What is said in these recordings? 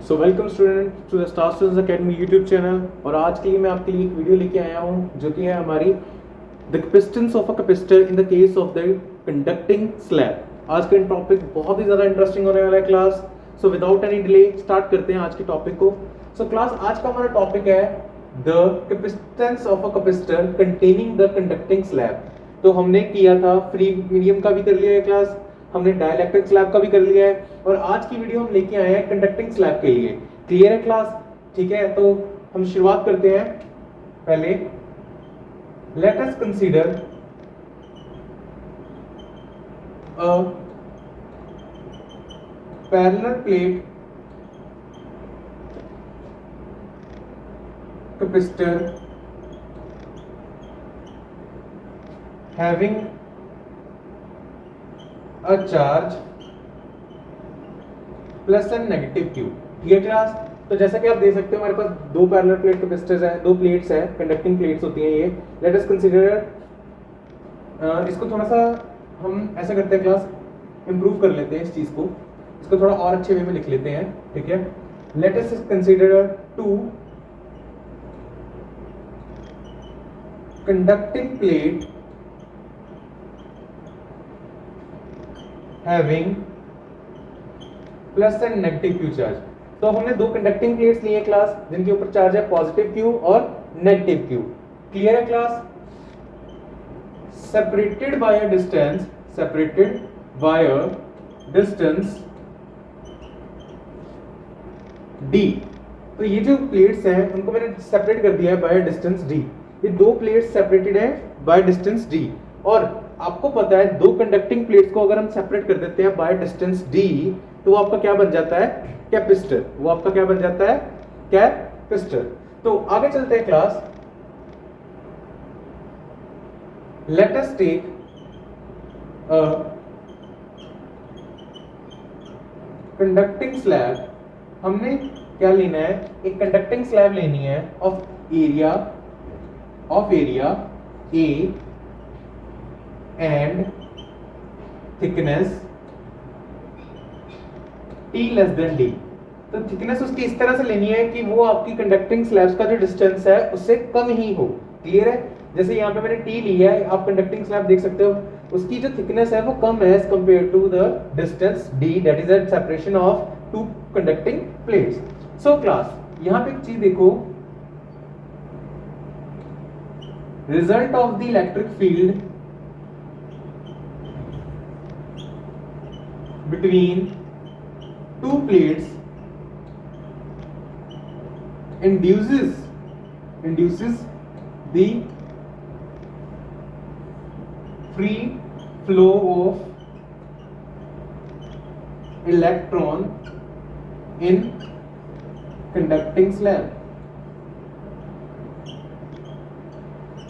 So welcome student to the Star Students Academy YouTube channel. और आज के लिए मैं आपके लिए एक वीडियो लेके आया हूँ जो कि है हमारी the capacitance of a capacitor in the case of the conducting slab. आज का टॉपिक बहुत ही ज़्यादा इंटरेस्टिंग होने वाला है class. So without any delay start करते हैं आज के टॉपिक को। सो क्लास आज का हमारा टॉपिक है the capacitance of a capacitor containing the conducting slab. तो हमने किया था फ्री मीडियम का भी कर लिया है क्लास, हमने डाइलेक्ट्रिक स्लैब का भी कर लिया है और आज की वीडियो हम लेके आए हैं कंडक्टिंग स्लैब के लिए। क्लियर है क्लास? ठीक है, तो हम शुरुआत करते हैं। पहले late us consider a parallel plate capacitor having a charge plus and negative Q. Clear class? तो जैसा कि आप देख सकते हो हमारे पास दो पैरेलल प्लेट कैपेसिटर्स हैं, दो प्लेट्स हैं, कंडक्टिंग प्लेट्स होती हैं ये। लेट अस कंसीडर इसको थोड़ा सा हम ऐसा करते हैं क्लास, इंप्रूव कर लेते हैं इस चीज को, इसको थोड़ा और अच्छे वे में लिख लेते हैं। ठीक है, let us consider two conducting plate having plus and negative Q charge. तो हमने दो कंडक्टिंग प्लेट्स लिए क्लास जिनके ऊपर चार्ज है पॉजिटिव क्यू और नेगेटिव क्यू। क्लियर है class? Separated by a distance, separated by a distance D. तो ये जो प्लेट्स हैं उनको मैंने सेपरेट कर दिया है बाय डिस्टेंस डी। ये दो प्लेट्स सेपरेटेड है बाय डिस्टेंस डी। और आपको पता है दो कंडक्टिंग प्लेट्स को अगर हम सेपरेट कर देते हैं बाय डिस्टेंस डी तो वो आपका क्या बन जाता है? कैपेसिटर। वो आपका क्या बन जाता है? कैपेसिटर। तो आगे चलते हैं class. Let us take a conducting slab. हमने क्या लेना है? एक कंडक्टिंग स्लैब लेनी है of area A and thickness T less than D। तो थिकनेस उसकी इस तरह से लेनी है कि वो आपकी कंडक्टिंग स्लैब्स का जो डिस्टेंस है उससे कम ही हो। क्लियर है? जैसे यहाँ पे मैंने T लिया है, आप कंडक्टिंग स्लैब देख सकते हो, उसकी जो थिकनेस है वो कम है as compare to the distance D, that is the separation of two conducting plates. So class यहाँ पे एक चीज देखो, result of the electric field between two plates induces the free flow of electron in conducting slab।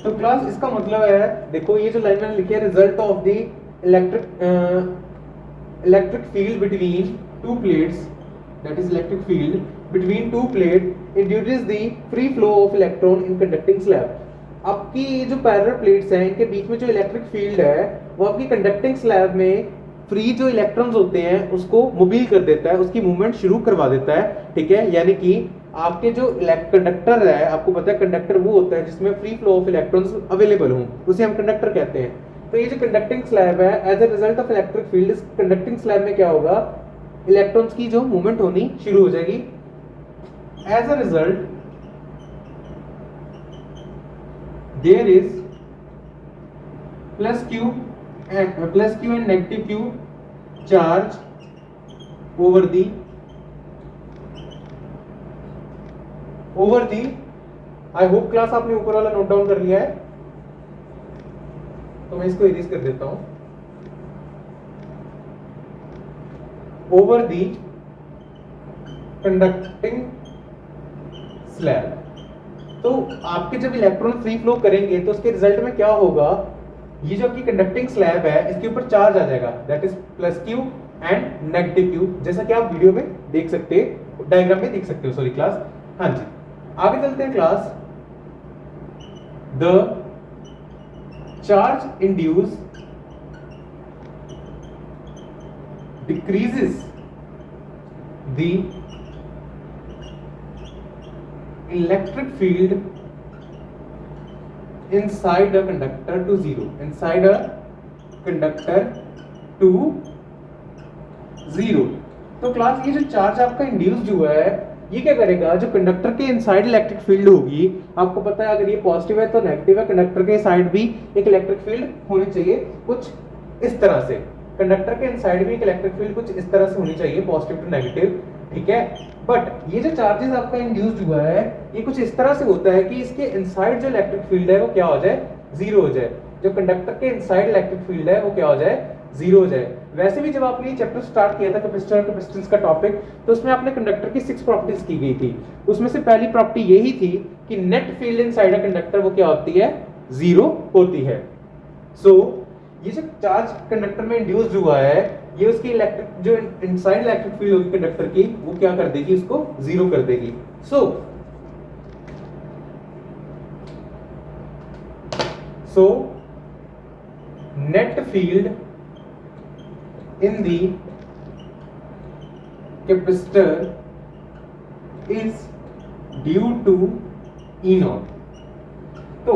तो class इसका मतलब है, देखो ये जो लाइन मैंने लिखी है, result of the electric field between two plates, that is electric field between two plate induces the free flow of electron in conducting slab। आपकी जो पैरेलल प्लेट्स हैं इनके बीच में जो इलेक्ट्रिक फील्ड है वो आपकी कंडक्टिंग स्लैब में फ्री जो इलेक्ट्रॉन्स होते हैं उसको मोबाइल कर देता है, उसकी मूवमेंट शुरू करवा देता है। ठीक है, यानी कि आपके जो कंडक्टर है, आपको पता है कंडक्टर वो होता है जिसमें free flow of electrons available हो, उसे हम कंडक्टर कहते हैं। तो ये जो कंडक्टिंग स्लैब है, as a result of electric field, इस कंडक्टिंग स्लैब में क्या होगा? इलेक्ट्रॉन्स की जो मूवमेंट होनी शुरू हो जाएगी। As a result there is plus Q and negative Q charge over the. I hope class आपने ऊपर वाला नोट डाउन कर लिया है, तो मैं इसको इरेज कर देता हूं। Over the conducting slab. तो आपके जब इलेक्ट्रॉन फ्री फ्लो करेंगे तो उसके रिजल्ट में क्या होगा? ये जो आपकी कंडक्टिंग स्लैब है इसके ऊपर चार्ज आ जाएगा, that is plus Q and negative Q, जैसा कि आप वीडियो में देख सकते हैं, डायग्राम में देख सकते हो। सॉरी क्लास, हाँ जी। आगे चलते हैं class. The charge induced decreases the electric field inside a conductor to zero, inside a conductor to zero। तो क्लास ये जो चार्ज आपका इंड्यूस्ड हुआ है ये क्या करेगा, जो कंडक्टर के इनसाइड इलेक्ट्रिक फील्ड होगी, आपको पता है अगर ये पॉजिटिव है तो नेगेटिव है, कंडक्टर के साइड भी एक इलेक्ट्रिक फील्ड होनी चाहिए कुछ इस तरह से, कंडक्टर के इनसाइड भी एक इलेक्ट्रिक फील्ड कुछ इस तरह से होनी चाहिए, पॉजिटिव टू नेगेटिव, ठीक है। बट ये जो चार्जेस आपका इंड्यूस्ड हुआ है ये कुछ इस तरह से होता है कि इसके इनसाइड जो इलेक्ट्रिक फील्ड है वो क्या हो जाए, जीरो हो जाए, जो कंडक्टर के इनसाइड इलेक्ट्रिक फील्ड है वो क्या हो जाए, जीरो हो जाए। वैसे भी जब आपने ये चैप्टर स्टार्ट किया था कैपेसिटर और कैपेसिटेंस का टॉपिक, तो उसमें आपने कंडक्टर की 6 प्रॉपर्टीज की गई थी, उसमें से पहली प्रॉपर्टी यही थी कि net field inside a conductor वो क्या होती है, जीरो होती है। सो ये जो चार्ज कंडक्टर में इंड्यूस्ड हुआ है ये उसकी इलेक्ट्रिक जो इनसाइड इलेक्ट्रिक फील्ड होगी कंडक्टर की वो क्या कर देगी, उसको जीरो कर देगी। So net field in the capacitor is due to E nought. तो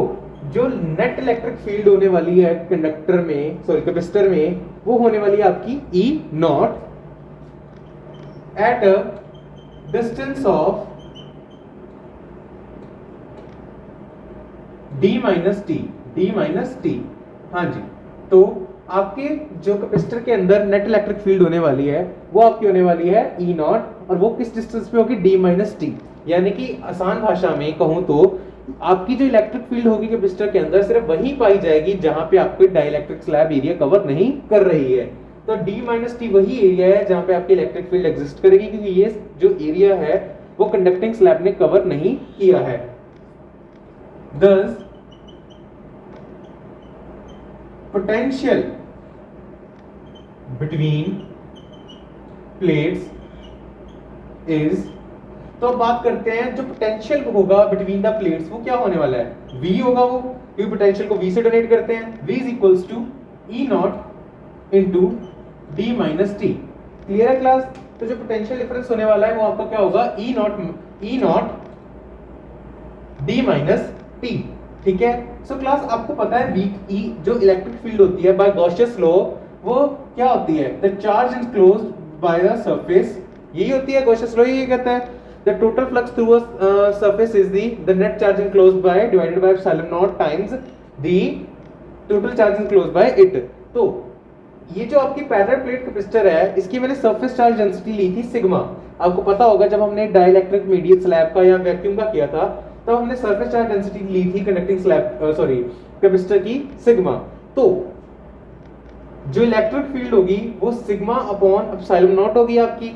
जो नेट इलेक्ट्रिक फील्ड होने वाली है कंडक्टर में, सॉरी कैपेसिटर में, वो होने वाली है आपकी E naught at a distance of D minus T. हाँ जी, तो आपके जो कैपेसिटर के अंदर नेट इलेक्ट्रिक फील्ड होने वाली है वो आपकी होने वाली है ई नॉट, और वो किस डिस्टेंस पे होगी, डी माइनस टी। यानी कि आसान भाषा में कहूं तो आपकी जो इलेक्ट्रिक फील्ड होगी कैपेसिटर के अंदर सिर्फ वही पाई जाएगी जहां पे आपकी डाइलेक्ट्रिक स्लैब एरिया कवर नहीं कर रही है। तो डी माइनस टी वही एरिया है जहां पे आपकी इलेक्ट्रिक फील्ड एग्जिस्ट करेगी, क्योंकि ये जो एरिया है वो कंडक्टिंग स्लैब ने कवर नहीं किया है। Thus potential between plates is, तो अब बात करते हैं जो पोटेंशियल होगा बिटवीन द प्लेट्स वो क्या होने वाला है, V होगा वो, क्योंकि पोटेंशियल को V से डोनेट करते हैं। V is equals to E nought into D minus T. Clear है क्लास? तो जो पोटेंशियल डिफरेंस होने वाला है वो आपका क्या होगा, E not D minus T. ठीक है। सो क्लास आपको पता है वीक ई जो इलेक्ट्रिक फील्ड होती है बाय गॉसियस लॉ वो क्या होती है, the charge enclosed by the surface, यही होती है गॉसियस लॉ, ये कहता है the total flux through a surface is the net charge enclosed by divided by epsilon naught times the total charge enclosed by it। तो ये जो आपकी पैरेलल प्लेट कैपेसिटर है इसकी मैंने सरफेस चार्ज डेंसिटी ली थी सिग्मा। आपको पता होगा जब हमने डाइलेक्ट्रिक मीडियम स्लैब का या वैक्यूम का किया था तब हमने सरफेस चार्ज डेंसिटी ली थी कंडक्टिंग स्लैब सॉरी कैपेसिटर की सिग्मा। तो जो इलेक्ट्रिक फील्ड होगी वो सिग्मा अपॉन एप्सिलॉन नॉट होगी आपकी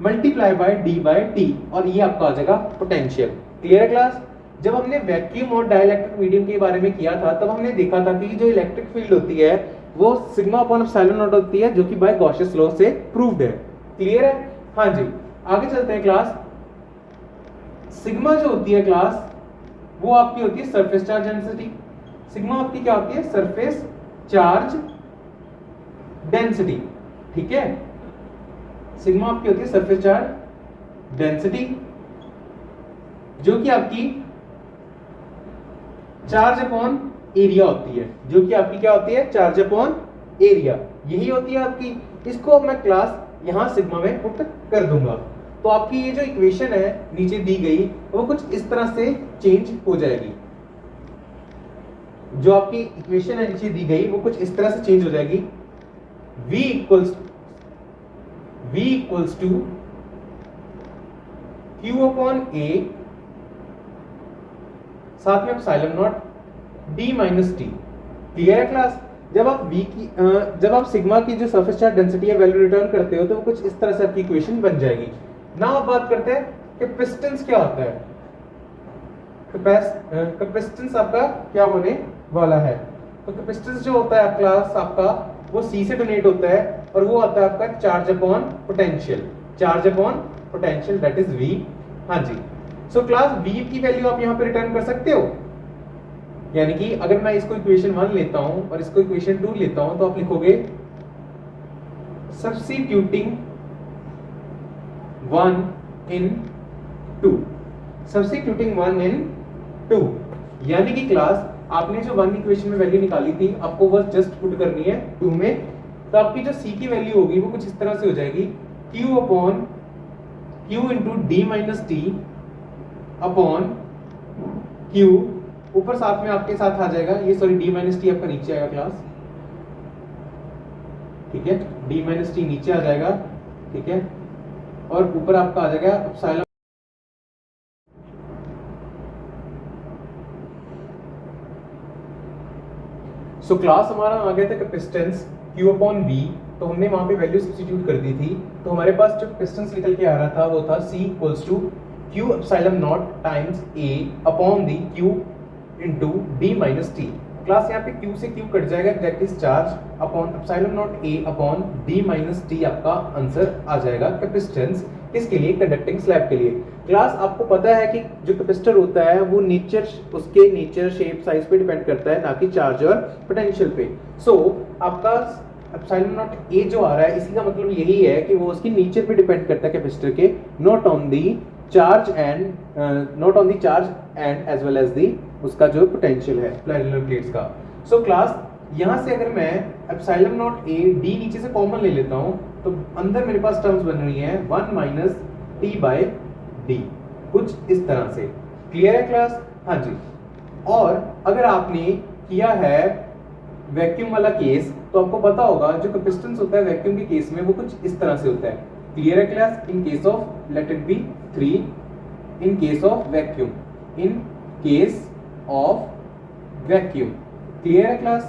multiply by D by T, और ये आपका आ जाएगा पोटेंशियल। क्लियर है क्लास? जब हमने वैक्यूम और डाइलेक्ट्रिक मीडियम के बारे में किया था तब हमने देखा था कि जो इलेक्ट्रिक फील्ड होती है वो सिग्मा अपॉन एप्सिलॉन नॉट होती है जो कि बाय गॉसियस लॉ से प्रूव्ड है। क्लियर है? हाँ जी, आगे चलते हैं क्लास। सिग्मा जो होती है क्लास वो आपकी होती है सरफेस चार्ज डेंसिटी। सिग्मा आपकी क्या होती है, सरफेस चार्ज डेंसिटी। ठीक है, सिग्मा आपकी होती है सरफेस चार्ज डेंसिटी जो कि आपकी चार्ज अपॉन एरिया होती है, जो कि आपकी क्या होती है, चार्ज अपॉन एरिया, यही होती है आपकी। इसको मैं क्लास यहां सिग्मा में पुट कर दूंगा तो आपकी ये जो इक्वेशन है नीचे दी गई वो कुछ इस तरह से चेंज हो जाएगी। जो आपकी इक्वेशन है नीचे दी गई वो कुछ इस तरह से चेंज हो जाएगी। V equals to Q upon A साथ में epsilon not D minus T. Clear है क्लास? जब आप जब आप सिग्मा की जो सरफेस चार्ज डेंसिटी है वैल्यू रिटर्न करते हो तो वो कुछ इस तरह से आपकी इक्वेशन बन जाएगी। नाउ अब बात करते हैं कैपेसिटेंस क्या होता है। कैपेसिटेंस आपका क्या होने वाला है, तो कैपेसिटेंस जो होता है क्लास आपका वो C से डोनेट होता है और वो आता है आपका charge upon potential, charge upon potential that is V। हाँ जी, सो क्लास V की वैल्यू आप यहाँ पे रिटर्न कर सकते हो, यानी कि अगर मैं इसको इक्वेशन 1 लेता हूं और इसको इक्वेशन 2 लेता हूं तो आप लिखोगे सब्स्टिट्यूटिंग 1 in 2। सब्स्टिट्यूटिंग 1 इन 2, यानी कि क्लास आपने जो 1 इक्वेशन में वैल्यू निकाली थी आपको बस जस्ट पुट करनी है 2 में, तो आपकी जो c की वैल्यू होगी वो कुछ इस तरह से हो जाएगी q upon q into D minus T upon q, ऊपर साथ में आपके साथ आ जाएगा ये, सॉरी डी माइनस टी आपका नीचे आएगा क्लास, ठीक है, डी माइनस टी नीचे आ जाएगा, ठीक है, और ऊपर आपका आ जाएगा एप्सिलॉन। सो क्लास हमारा आ गया था कैपेसिटेंस Q अपॉन V, तो हमने वहां पे वैल्यू सब्स्टिट्यूट कर दी थी, तो हमारे पास जो कैपेसिटेंस निकल के आ रहा था वो था C equals to Q epsilon nought times A upon the Q into D minus T. Class यहाँ पे Q से Q कट जाएगा, that is charge upon epsilon nought A upon D minus T, आपका आंसर आ जाएगा capacitance किसके लिए, conducting slab के लिए। क्लास आपको पता है कि जो कैपेसिटर होता है वो नेचर, उसके नेचर, शेप, साइज पे डिपेंड करता है, ना कि चार्ज और पोटेंशियल पे। सो आपका एप्सिलॉन नॉट ए जो आ रहा है इसी का मतलब यही है कि वो उसकी नेचर पे डिपेंड करता है कैपेसिटर के, not on the charge and as well as the उसका जो पोटेंशियल है पैरेलल प्लेट्स का। सो क्लास यहाँ से अगर मैं एप्सिलॉन नॉट ए डी नीचे से कॉमन ले लेता हूँ तो अंदर मेरे पास टर्म्स बन रही हैं 1 माइनस टी बाय डी, कुछ इस तरह से। क्लियर है क्लास? हाँ जी। और अगर आपने किया है वैक्यूम वाला केस तो आपको पता होगा जो कैपेसिटेंस होता है वैक्यूम के केस में वो कुछ इस तरह से होता है। क्लियर है class? In case of let it be 3, in case of vacuum, in case of vacuum. Clear है क्लास?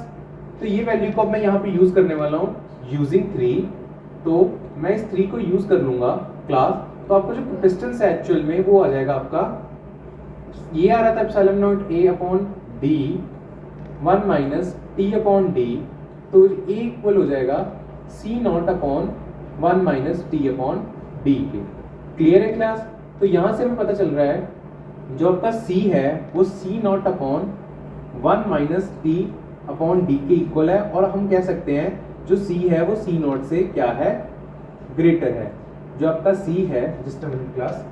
तो ये वैल्यू को अब मैं यहाँ पे यूज करने वाला हूँ यूजिंग 3, तो मैं इस 3 को यूज कर लूंगा क्लास, तो आपको जो कैपेसिटेंस है एक्चुअल में वो आ जाएगा आपका, ये आ रहा था epsilon naught A upon D 1 minus T upon D, तो ए इक्वल हो जाएगा C naught upon 1 minus T upon D के। क्लियर है क्लास? तो यहां से हमें पता चल रहा है जो आपका सी है वो C naught upon 1 minus T upon D के इक्वल है, और हम कह सकते हैं जो सी है वो सी नॉट से क्या है, ग्रेटर है। जो आपका सी है जस्ट अ मिनट क्लास,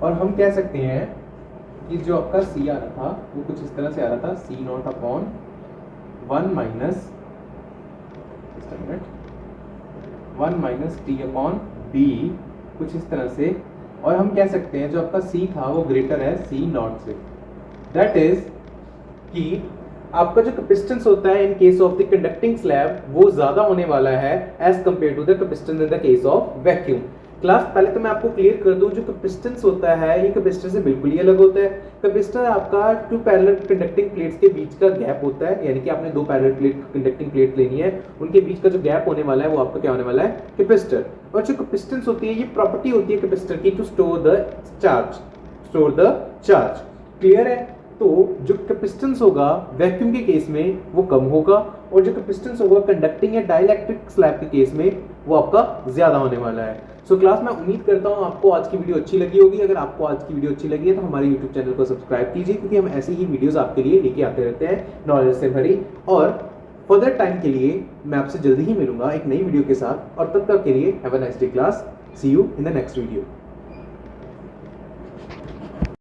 और हम कह सकते हैं कि जो आपका सी आ रहा था वो कुछ इस तरह से आ रहा था, C naught upon 1 minus 1 minus T upon D, कुछ इस तरह से। और हम कह सकते हैं जो आपका सी था वो ग्रेटर है सी नॉट से, दैट इज कि आपका जो कैपेसिटेंस होता है in case of the conducting slab वो ज्यादा होने वाला है as compare to the capacitance in the case of vacuum. Class पहले तो मैं आपको क्लियर कर दूं, जो कैपेसिटेंस होता है ये कैपेसिटर से बिल्कुल ही अलग होता है। कैपेसिटर आपका 2 पैरेलल कंडक्टिंग प्लेट्स के बीच का गैप होता है, यानी कि आपने 2 पैरेलल प्लेट कंडक्टिंग प्लेट लेनी है, उनके बीच का जो गैप होने वाला है वो आपका क्या होने वाला है, कैपेसिटर। और जो कैपेसिटेंस होती है ये प्रॉपर्टी होती है कैपेसिटर की, to store the charge. Clear है? तो जो कैपेसिटेंस होगा वैक्यूम के केस में वो कम होगा, और जो कैपेसिटेंस होगा कंडक्टिंग या डाइलेक्ट्रिक स्लैब के केस में वो आपका ज्यादा होने वाला है। सो क्लास मैं उम्मीद करता हूँ आपको आज की वीडियो अच्छी लगी होगी। अगर आपको आज की वीडियो अच्छी लगी है तो हमारे यूट्यूब चैनल को सब्सक्राइब कीजिए, क्योंकि हम ऐसी ही वीडियोस आपके लिए लेके आते रहते हैं नॉलेज से भरी। और फर्दर टाइम के लिए मैं आपसे जल्दी ही मिलूंगा एक नई वीडियो के साथ, और तब तक के लिए have a nice day class, see you in the next video.